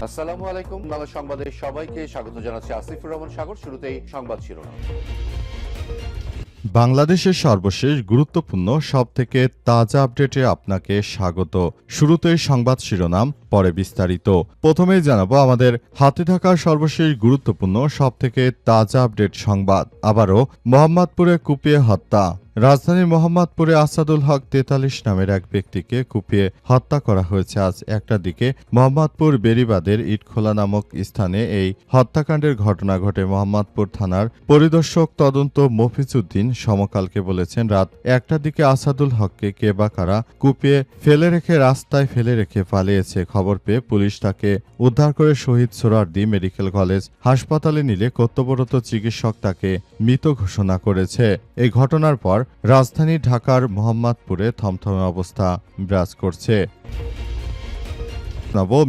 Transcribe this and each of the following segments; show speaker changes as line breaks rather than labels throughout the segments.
আসসালামু আলাইকুম। বাংলা সংবাদে সবাইকে স্বাগত জানাচ্ছি আসিফুর রহমান সাগর। শুরুতেই সংবাদ শিরোনাম।
বাংলাদেশের সর্বশেষ গুরুত্বপূর্ণ সবথেকে তাজা আপডেটে আপনাকে স্বাগত। শুরুতেই সংবাদ শিরোনাম, পরে বিস্তারিত। প্রথমেই জানাবো আমাদের হাতে থাকা সর্বশেষ গুরুত্বপূর্ণ সবথেকে তাজা আপডেট সংবাদ। আবারও মোহাম্মদপুরে কুপিয়ে হত্যা। রাজধানীর মোহাম্মদপুরে আসাদুল হক ৪৩ নামের এক ব্যক্তিকে কুপিয়ে হত্যা করা হয়েছে আজ একটার দিকে। মোহাম্মদপুর বেড়িবাঁধের ইটখোলা নামক স্থানে এই হত্যাকাণ্ডের ঘটনা ঘটে। মোহাম্মদপুর থানার পরিদর্শক তদন্ত মফিজউদ্দিন সমকালকে বলেছেন, রাত একটার দিকে আসাদুল হককে কে বা কারা কুপিয়ে রাস্তায় ফেলে রেখে পালিয়েছে। খবর পেয়ে পুলিশ তাকে উদ্ধার করে শহীদ সোহরাওয়ার্দী মেডিকেল কলেজ হাসপাতালে নিলে কর্তব্যরত চিকিৎসক তাকে মৃত ঘোষণা করেছে। এই ঘটনার পর রাজধানী ঢাকার মোহাম্মদপুরে থমথমে অবস্থা বিরাজ করছে।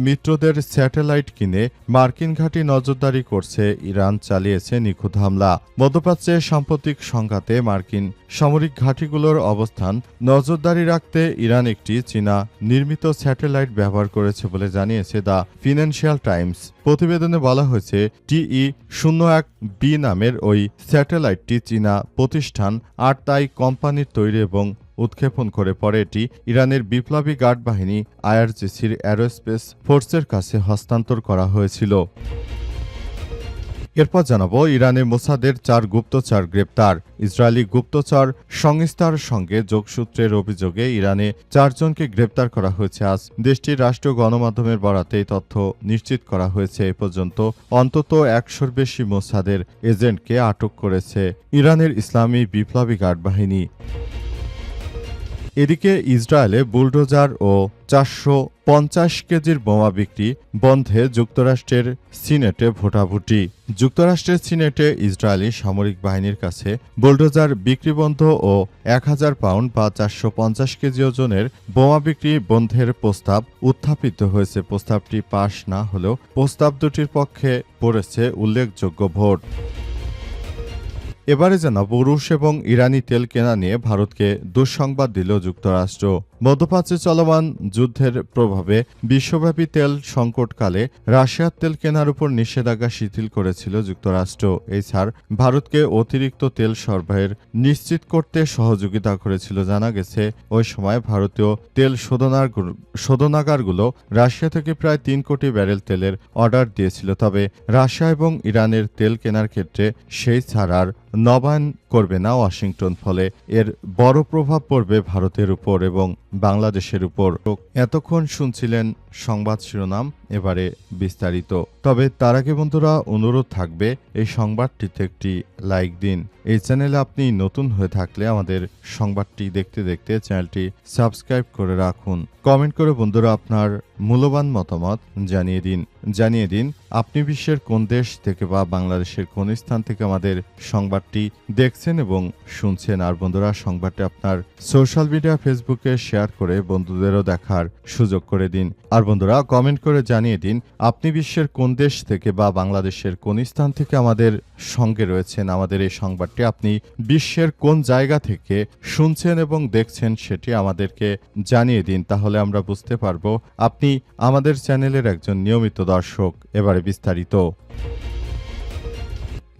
মিত্রদের স্যাটেলাইট কিনে মার্কিন ঘাঁটি নজরদারি করছে ইরান, চালিয়েছে নিখুঁত হামলা। মধ্যপ্রাচ্যে সাম্প্রতিক সংঘাতে মার্কিন সামরিক ঘাঁটিগুলোর অবস্থান নজরদারি রাখতে ইরান একটি চীনা নির্মিত স্যাটেলাইট ব্যবহার করেছে বলে জানিয়েছে দ্য ফিনান্সিয়াল টাইমস। প্রতিবেদনে বলা হয়েছে, TE-01B নামের ওই স্যাটেলাইটটি চীনা প্রতিষ্ঠান আরতাই কোম্পানির তৈরি এবং উৎক্ষেপণ করে পরে এটি ইরানের বিপ্লবী গার্ড বাহিনী IRGCর অ্যারোস্পেস ফোর্সের কাছে হস্তান্তর করা হয়েছিল। এরপর জানাবো ইরানের মোসাদের 4 গুপ্তচর গ্রেপ্তার। ইসরায়েলি গুপ্তচর সংস্থার সঙ্গে যোগসূত্রের অভিযোগে ইরানে 4 জনকে গ্রেপ্তার করা হয়েছে আজ। দেশটির রাষ্ট্রীয় গণমাধ্যমের বরাতে এই তথ্য নিশ্চিত করা হয়েছে। এ পর্যন্ত অন্তত 100-র বেশি মোসাদের এজেন্টকে আটক করেছে ইরানের ইসলামী বিপ্লবী গার্ড বাহিনী। এদিকে ইসরায়েলে বুলডোজার ও 450 কেজির বোমা বিক্রি বন্ধে যুক্তরাষ্ট্রের সিনেটে ভোটাভুটি। যুক্তরাষ্ট্রের সিনেটে ইসরায়েলি সামরিক বাহিনীর কাছে বুলডোজার বিক্রি বন্ধ ও 1000 পাউন্ড বা 450 কেজি ওজনের বোমা বিক্রি বন্ধের প্রস্তাব উত্থাপিত হয়েছে। প্রস্তাবটি পাশ না হলেও প্রস্তাব দুটির পক্ষে পড়েছে উল্লেখযোগ্য ভোট। এবারে জানাবো রুশ এবং ইরানি তেল কেনা নিয়ে ভারতকে দুঃসংবাদ দিল যুক্তরাষ্ট্র। মধ্যপ্রাচ্যে চলমান যুদ্ধের প্রভাবে বিশ্বব্যাপী তেল সংকটকালে রাশিয়ার তেল কেনার উপর নিষেধাজ্ঞা শিথিল করেছিল যুক্তরাষ্ট্র। এই ছাড় ভারতকে অতিরিক্ত তেল সরবরাহের নিশ্চিত করতে সহযোগিতা করেছিল। জানা গেছে, ওই সময় ভারতীয় তেল শোধনাগারগুলো রাশিয়া থেকে প্রায় 3 কোটি ব্যারেল তেলের অর্ডার দিয়েছিল। তবে রাশিয়া এবং ইরানের তেল কেনার ক্ষেত্রে সেই ছাড় আর নবায়ন করবে না ওয়াশিংটন। ফলে এর বড় প্রভাব পড়বে ভারতের উপর এবং বাংলাদেশের উপর। এতক্ষণ শুনছিলেন সংবাদ শিরোনাম, এবারে বিস্তারিত। তবে তার আগে বন্ধুরা অনুরোধ থাকবে, এই সংবাদটিতে একটি লাইক দিন। এই চ্যানেলে আপনি নতুন হয়ে থাকলে আমাদের সংবাদটি দেখতে দেখতে চ্যানেলটি সাবস্ক্রাইব করে রাখুন। কমেন্ট করে বন্ধুরা আপনার মূল্যবান মতামত জানিয়ে দিন আপনি বিশ্বের কোন দেশ থেকে বা বাংলাদেশের কোন স্থান থেকে আমাদের সংবাদটি দেখছেন এবং শুনছেন। আর বন্ধুরা সংবাদটি আপনার সোশ্যাল মিডিয়া ফেসবুকে শেয়ার করে বন্ধুদেরও দেখার সুযোগ করে দিন। আর বন্ধুরা কমেন্ট করে জানিয়ে দিন আপনি বিশ্বের কোন দেশ থেকে বা বাংলাদেশের কোন স্থান থেকে আমাদের সঙ্গে রয়েছেন। আমাদের এই সংবাদটি আপনি বিশ্বের কোন জায়গা থেকে শুনছেন এবং দেখছেন সেটি আমাদেরকে জানিয়ে দিন, তাহলে আমরা বুঝতে পারবো আপনি আমাদের চ্যানেলের একজন নিয়মিত দর্শক। এবারে বিস্তারিত।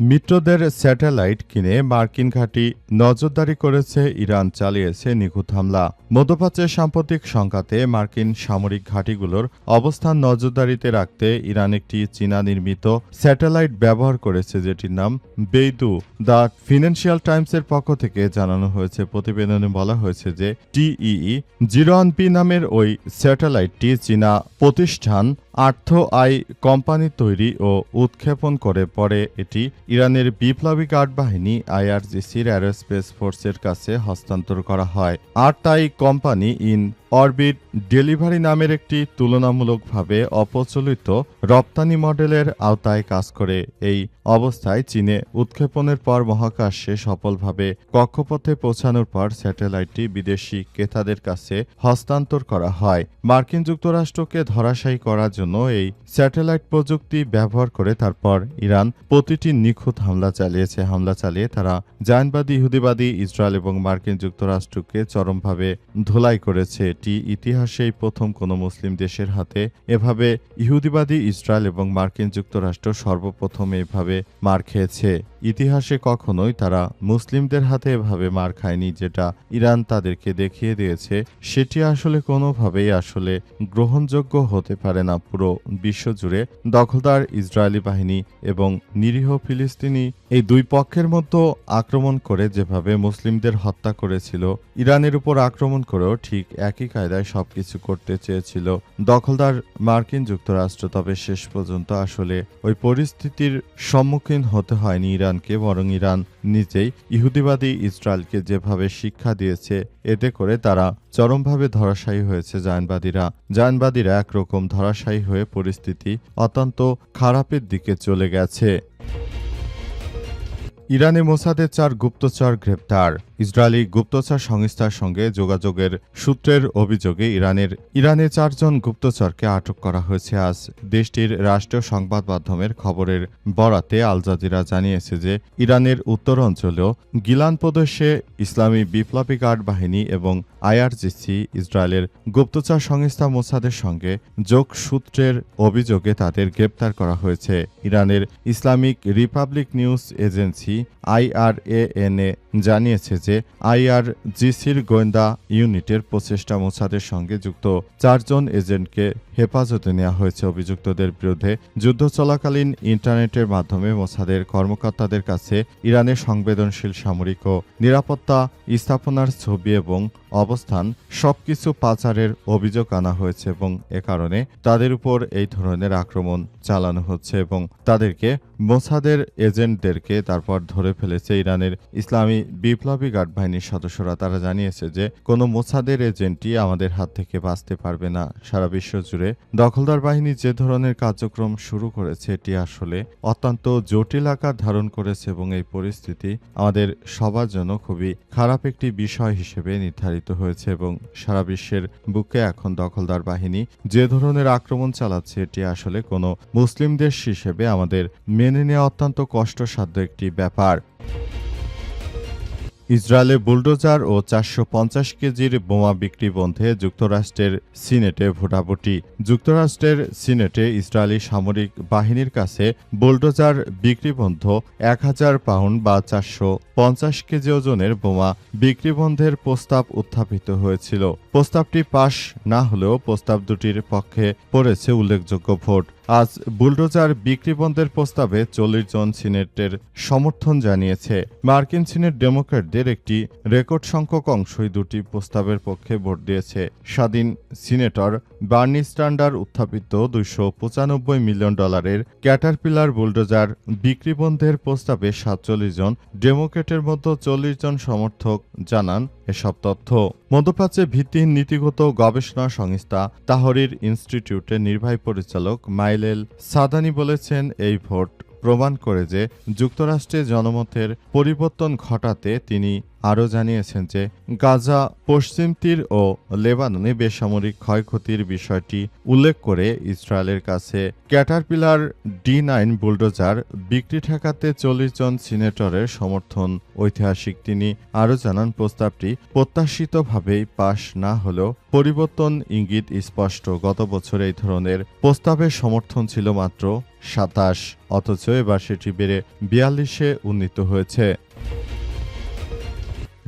মিত্রদের স্যাটেলাইট কিনে মার্কিন ঘাঁটি নজরদারি করেছে ইরান, চালিয়েছে নিখুঁত হামলা। মধ্যপ্রাচ্যের সাম্প্রতিক সংঘাতে মার্কিন সামরিক ঘাঁটিগুলোর অবস্থান নজরদারিতে রাখতে ইরান একটি চীনা নির্মিত স্যাটেলাইট ব্যবহার করেছে, যেটির নাম বেইদু। দ্য ফিনান্সিয়াল টাইমসের পক্ষ থেকে জানানো হয়েছে। প্রতিবেদনে বলা হয়েছে যে TE-01B নামের ওই স্যাটেলাইটটি চীনা প্রতিষ্ঠান আরতাই কোম্পানি তৈরি ও উৎক্ষেপণ করে পরে এটি ইরানের বিপ্লবী গার্ড বাহিনী IRGCর অ্যারোস্পেস ফোর্সের কাছে হস্তান্তর করা হয়। আরতাই কোম্পানি ইন অরবিট ডেলিভারি নামের একটি তুলনামূলকভাবে অপ্রচলিত রপ্তানি মডেলের আওতায় কাজ করে। এই অবস্থায় চীনে উৎক্ষেপণের পর মহাকাশে সফলভাবে কক্ষপথে পৌঁছানোর পর স্যাটেলাইটটি বিদেশি ক্রেতাদের কাছে হস্তান্তর করা হয়। মার্কিন যুক্তরাষ্ট্রকে ধরাশায়ী করার জন্য এই স্যাটেলাইট প্রযুক্তি ব্যবহার করে তারপর ইরান প্রতিটি নিখুঁত হামলা চালিয়েছে। হামলা চালিয়ে তারা জায়নবাদী, ইহুদিবাদী ইসরায়েল এবং মার্কিন যুক্তরাষ্ট্রকে চরমভাবে ধুলাই করেছে। এটি ইতিহাসেই প্রথম কোনো মুসলিম দেশের হাতে এভাবে ইহুদিবাদী ইসরায়েল এবং মার্কিন যুক্তরাষ্ট্র সর্বপ্রথম এভাবে মার খেয়েছে। ইতিহাসে কখনোই তারা মুসলিমদের হাতে এভাবে মার খায়নি, যেটা ইরান তাদেরকে দেখিয়ে দিয়েছে সেটি আসলে কোনোভাবেই আসলে গ্রহণযোগ্য হতে পারে না। পুরো বিশ্বজুড়ে দখলদার ইসরায়েলি বাহিনী এবং নিরীহ ফিলিস্তিনি এই দুই পক্ষের মধ্যে আক্রমণ করে যেভাবে মুসলিমদের হত্যা করেছিল, ইরানের উপর আক্রমণ করেও ঠিক একই কায়দায় সবকিছু করতে চেয়েছিল দখলদার মার্কিন যুক্তরাষ্ট্র। তবে শেষ পর্যন্ত আসলে ওই পরিস্থিতির সম্মুখীন হতে হয়নি ইরানকে, বরং ইরান নিজেই ইহুদিবাদী ইসরায়েলকে যেভাবে শিক্ষা দিয়েছে, এতে করে তারা চরমভাবে ধরাশায়ী হয়েছে। জায়নবাদীরা একরকম ধরাশায়ী হয়ে পরিস্থিতি অত্যন্ত খারাপের দিকে চলে গেছে। ইরানে মোসাদের 4 গুপ্তচর গ্রেপ্তার। ইসরায়েলি গুপ্তচর সংস্থার সঙ্গে যোগাযোগের সূত্রের অভিযোগে ইরানে 4 জন গুপ্তচরকে আটক করা হয়েছে। আজ দেশটির রাষ্ট্রীয় সংবাদ মাধ্যমের খবরের বরাতে আল জাজিরা জানিয়েছে যে ইরানের উত্তর অঞ্চলেও গিলান প্রদেশে ইসলামী বিপ্লবী গার্ড বাহিনী এবং আইআরজিসি ইসরায়েলের গুপ্তচর সংস্থা মোসাদের সঙ্গে যোগসূত্রের অভিযোগে তাদের গ্রেপ্তার করা হয়েছে। ইরানের Islamic Republic news agency IRANA জানিয়েছে যে আইআরজিসির গোয়েন্দা ইউনিটের প্রচেষ্টা মোসাদের সঙ্গে যুক্ত 4 জন এজেন্টকে হেফাজতে নেওয়া হয়েছে। অভিযুক্তদের বিরুদ্ধে যুদ্ধ চলাকালীন ইন্টারনেটের মাধ্যমে মোসাদের কর্মকর্তাদের কাছে ইরানের সংবেদনশীল সামরিক ও নিরাপত্তা স্থাপনার ছবি এবং অবস্থান সবকিছু পাচারের অভিযোগ আনা হয়েছে এবং এ কারণে তাদের উপর এই ধরনের আক্রমণ চালানো হচ্ছে এবং তাদেরকে মোসাদের এজেন্টদেরকে তারপর ধরে ফেলেছে ইরানের ইসলামী বিপ্লবী গার্ড বাহিনীর সদস্যরা। তারা জানিয়েছে যে কোনো মোসাদের এজেন্টই আমাদের হাত থেকে বাঁচতে পারবে না। সারা বিশ্ব জুড়ে দখলদার বাহিনী যে ধরনের কার্যক্রম শুরু করেছে এটি আসলে অত্যন্ত জটিল আকার ধারণ করেছে এবং এই পরিস্থিতি আমাদের সবার জন্য খুবই খারাপ একটি বিষয় হিসেবে নির্ধারিত হয়েছে এবং সারা বিশ্বের বুকে এখন দখলদার বাহিনী যে ধরনের আক্রমণ চালাচ্ছে এটি আসলে কোনো মুসলিম দেশ হিসেবে আমাদের মেনে নেওয়া অত্যন্ত কষ্টসাধ্য একটি ব্যাপার। ইসরায়েলে বুলডোজার ও 450 কেজির বোমা বিক্রি বন্ধে যুক্তরাষ্ট্রের সিনেটে ভোটাভুটি। যুক্তরাষ্ট্রের সিনেটে ইসরায়েলি সামরিক বাহিনীর কাছে বুলডোজার বিক্রি বন্ধ 1000 পাউন্ড বা 450 কেজি ওজনের বোমা বিক্রি বন্ধের প্রস্তাব উত্থাপিত হয়েছিল। প্রস্তাবটি পাশ না হলেও প্রস্তাব দুটির পক্ষে পড়েছে উল্লেখযোগ্য ভোট। আজ বুলডোজার বিক্রি বন্ধের প্রস্তাবে 40 জন সিনেটের সমর্থন জানিয়েছে। মার্কিন সিনেট ডেমোক্র্যাটদের একটি রেকর্ড সংখ্যক অংশই দুটি প্রস্তাবের পক্ষে ভোট দিয়েছে। স্বাধীন সিনেটর বার্নি স্ট্যান্ডার উত্থাপিত $295 মিলিয়ন ক্যাটারপিলার বুলডোজার বিক্রি বন্ধের প্রস্তাবে 47 জন ডেমোক্র্যাটের মধ্যে 40 জন সমর্থক জানান এসব তথ্য। মধ্যপ্রাচ্যে ভিত্তিহীন নীতিগত গবেষণা সংস্থা তাহরির ইনস্টিটিউটের নির্বাহী পরিচালক মাইলেল সাদানি বলেছেন, এই ভোট প্রমাণ করে যে যুক্তরাষ্ট্রে জনমতের পরিবর্তন ঘটাতে। তিনি আরও জানিয়েছেন যে গাজা, পশ্চিম তীর ও লেবাননে বেসামরিক ক্ষয়ক্ষতির বিষয়টি উল্লেখ করে ইসরায়েলের কাছে ক্যাটারপিলার D9 বুলডোজার বিক্রি ঠেকাতে 40 জন সিনেটরের সমর্থন ঐতিহাসিক। তিনি আরও জানান, প্রস্তাবটি প্রত্যাশিতভাবেই পাশ না হলেও পরিবর্তন ইঙ্গিত স্পষ্ট। গত বছর এই ধরনের প্রস্তাবের সমর্থন ছিল মাত্র 27, অথচ এবার সেটি বেড়ে 42-এ উন্নীত হয়েছে।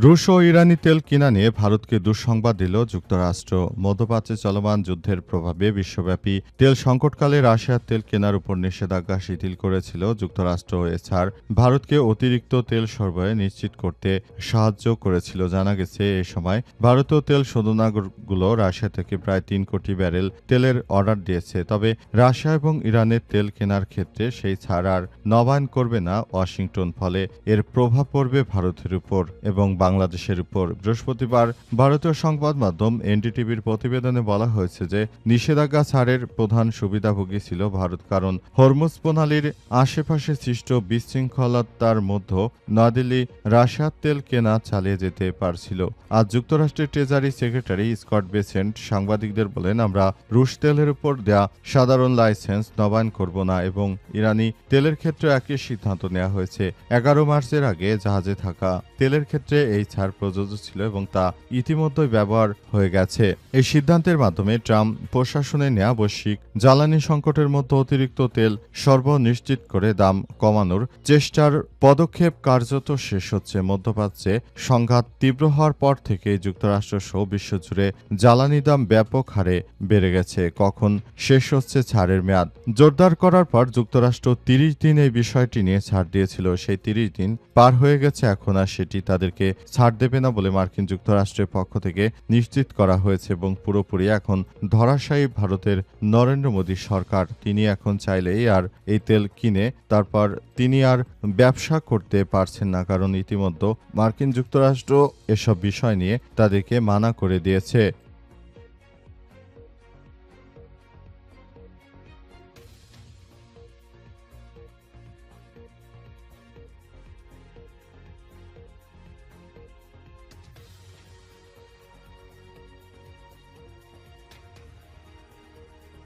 রুশ ও ইরানি তেল কিনা নিয়ে ভারতকে দুঃসংবাদ দিল যুক্তরাষ্ট্র। মধ্যপ্রাচ্যে চলমান যুদ্ধের প্রভাবে বিশ্বব্যাপী তেল সংকটকালে রাশিয়ার তেল কেনার উপর নিষেধাজ্ঞা শিথিল করেছিল যুক্তরাষ্ট্র। এছাড়া ভারতকে অতিরিক্ত তেল সরবরাহ নিশ্চিত করতে সাহায্য করেছিল। জানা গেছে, এ সময় ভারতীয় তেল শোধনাগারগুলো রাশিয়া থেকে প্রায় 3 কোটি ব্যারেল তেলের অর্ডার দিয়েছে। তবে রাশিয়া এবং ইরানের তেল কেনার ক্ষেত্রে সেই ছাড় আর নবায়ন করবে না ওয়াশিংটন। ফলে এর প্রভাব পড়বে ভারতের উপর এবং বাংলাদেশের উপর। বৃহস্পতিবার ভারতীয় সংবাদ মাধ্যম এনডিটিভির প্রতিবেদনে বলা হয়েছে যে নিষেধাজ্ঞা ছাড়ের প্রধান সুবিধাভোগী ছিল ভারত, কারণ হরমুজ প্রণালীর আশেপাশে সৃষ্ট বিশৃঙ্খলতার মধ্যে নয়াদিল্লি রাশিয়ার তেল কেনা চালিয়ে যেতে পারছিল। আজ যুক্তরাষ্ট্রের ট্রেজারি সেক্রেটারি স্কট বেসেন্ট সাংবাদিকদের বলেন, আমরা রুশ তেলের উপর দেয়া সাধারণ লাইসেন্স নবায়ন করব না এবং ইরানি তেলের ক্ষেত্রে একই সিদ্ধান্ত নেওয়া হয়েছে। 11 মার্চের আগে জাহাজে থাকা তেলের ক্ষেত্রে এই ছাড় প্রযোজ্য ছিল এবং তা ইতিমধ্যেই ব্যবহার হয়ে গেছে। এই সিদ্ধান্তের মাধ্যমে ট্রাম্প প্রশাসনে নেওয়া বৈশ্বিক জ্বালানি সংকটের মধ্যে অতিরিক্ত তেল সরবরাহ নিশ্চিত করে দাম কমানোর চেষ্টার পদক্ষেপ কার্যত শেষ হচ্ছে। মধ্যপ্রাচ্যে সংঘাত তীব্র হওয়ার পর থেকে যুক্তরাষ্ট্র সহ বিশ্বজুড়ে জ্বালানি দাম ব্যাপক হারে বেড়ে গেছে। কখন শেষ হচ্ছে ছাড়ের মেয়াদ জোরদার করার পর যুক্তরাষ্ট্র ৩০ দিন এই বিষয়টি নিয়ে ছাড় দিয়েছিল। সেই ৩০ দিন পার হয়ে গেছে, এখন আর সেটি তাদেরকে ছাড় দেবে না বলে মার্কিন যুক্তরাষ্ট্রের পক্ষ থেকে নিশ্চিত করা হয়েছে এবং পুরোপুরি এখন ধরাশায়ী ভারতের নরেন্দ্র মোদী সরকার। তিনি এখন চাইলেই আর এই তেল কিনে তারপর তিনি আর ব্যবসা করতে পারছেন না, কারণ ইতিমধ্যে মার্কিন যুক্তরাষ্ট্র এসব বিষয় নিয়ে তাদেরকে মানা করে দিয়েছে।